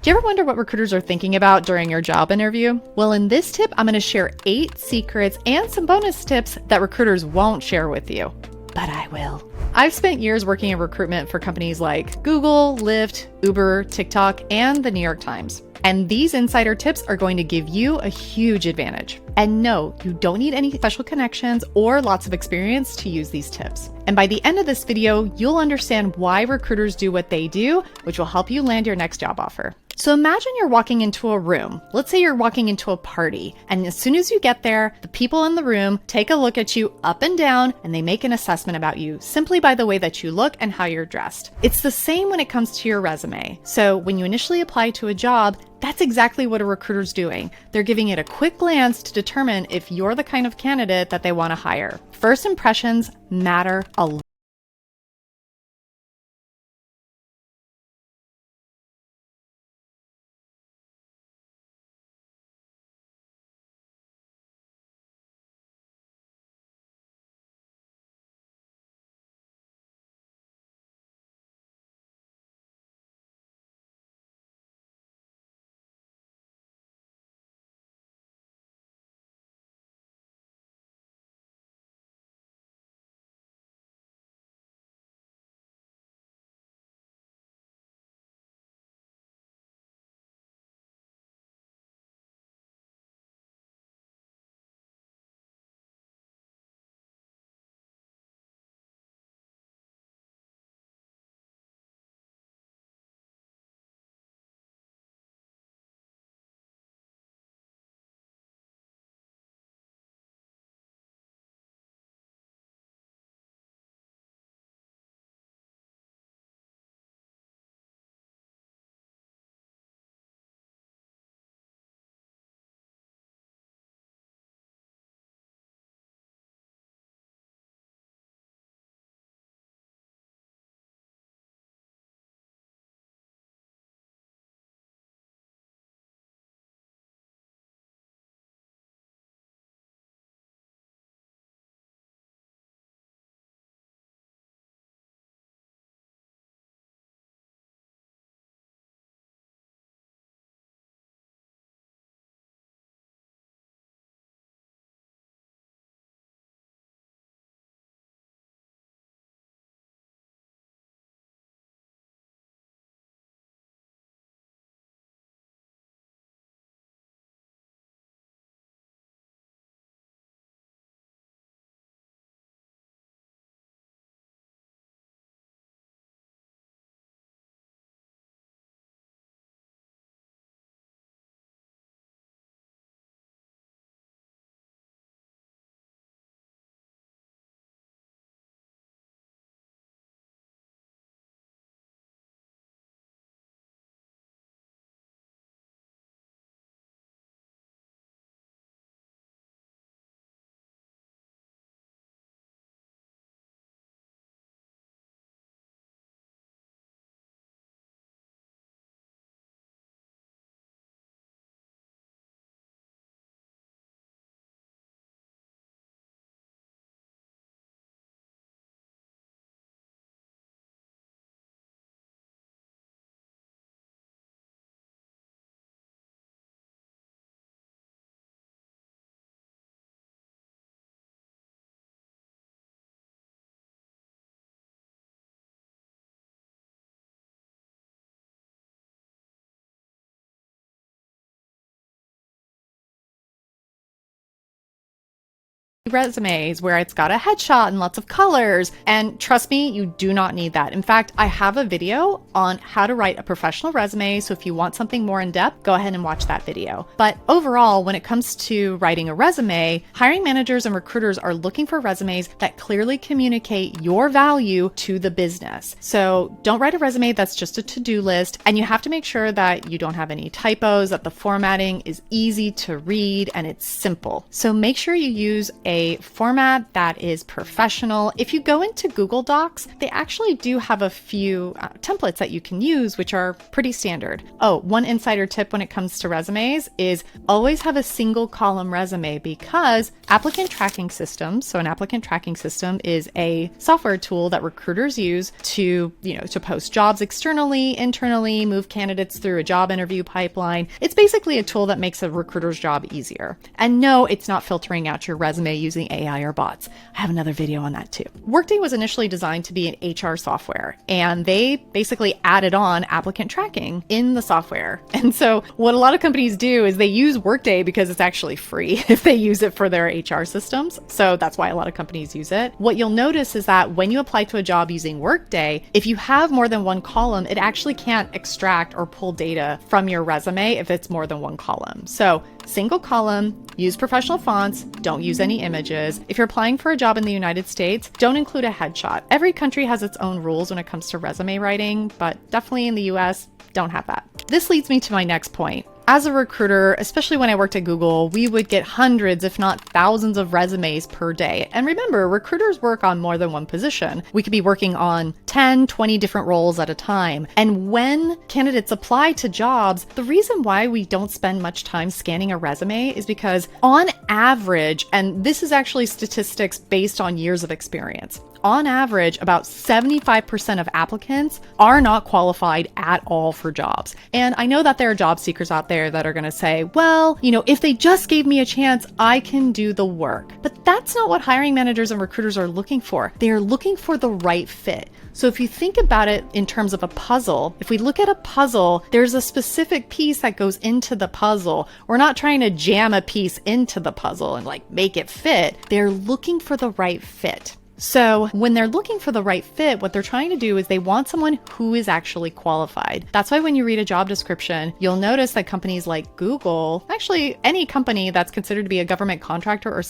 Do you ever wonder what recruiters are thinking about during your job interview? Well, in this tip, I'm going to share 8 secrets and some bonus tips that recruiters won't share with you. But I will. I've spent years working in recruitment for companies like Google, Lyft, Uber, TikTok, and the New York Times. And these insider tips are going to give you a huge advantage. And no, you don't need any special connections or lots of experience to use these tips. And by the end of this video, you'll understand why recruiters do what they do, which will help you land your next job offer. So imagine you're walking into a room. Let's say you're walking into a party, and as soon as you get there, the people in the room take a look at you up and down, and they make an assessment about you simply by the way that you look and how you're dressed. It's the same when it comes to your resume. So when you initially apply to a job, that's exactly what a recruiter's doing. They're giving it a quick glance to determine if you're the kind of candidate that they want to hire. First impressions matter a lot. Resumes where it's got a headshot and lots of colors. And trust me, you do not need that. In fact, I have a video on how to write a professional resume. So if you want something more in depth, go ahead and watch that video. But overall, when it comes to writing a resume, hiring managers and recruiters are looking for resumes that clearly communicate your value to the business. So don't write a resume that's just a to-do list. And you have to make sure that you don't have any typos, that the formatting is easy to read and it's simple. So make sure you use a a format that is professional. If you go into Google Docs, they actually do have a few templates that you can use, which are pretty standard. Oh, one insider tip when it comes to resumes is always have a single column resume, because applicant tracking systems, so an applicant tracking system is a software tool that recruiters use to post jobs externally, internally, move candidates through a job interview pipeline. It's basically a tool that makes a recruiter's job easier. And no, it's not filtering out your resume using AI or bots. I have another video on that too. Workday was initially designed to be an HR software, and they basically added on applicant tracking in the software. And so what a lot of companies do is they use Workday because it's actually free if they use it for their HR systems. So that's why a lot of companies use it. What you'll notice is that when you apply to a job using Workday, if you have more than one column, it actually can't extract or pull data from your resume if it's more than one column. So single column, use professional fonts, don't use any images. If you're applying for a job in the United States, don't include a headshot. Every country has its own rules when it comes to resume writing, but definitely in the US, don't have that. This leads me to my next point. As a recruiter, especially when I worked at Google, we would get hundreds, if not thousands of resumes per day. And remember, recruiters work on more than one position. We could be working on 10, 20 different roles at a time. And when candidates apply to jobs, the reason why we don't spend much time scanning a resume is because on average, and this is actually statistics based on years of experience, on average, about 75% of applicants are not qualified at all for jobs. And I know that there are job seekers out there that are going to say, well, if they just gave me a chance, I can do the work. But that's not what hiring managers and recruiters are looking for. They are looking for the right fit. So if you think about it in terms of a puzzle, if we look at a puzzle, there's a specific piece that goes into the puzzle. We're not trying to jam a piece into the puzzle and make it fit. They're looking for the right fit. So when they're looking for the right fit, what they're trying to do is they want someone who is actually qualified. That's why when you read a job description, you'll notice that companies like Google, actually any company that's considered to be a government contractor or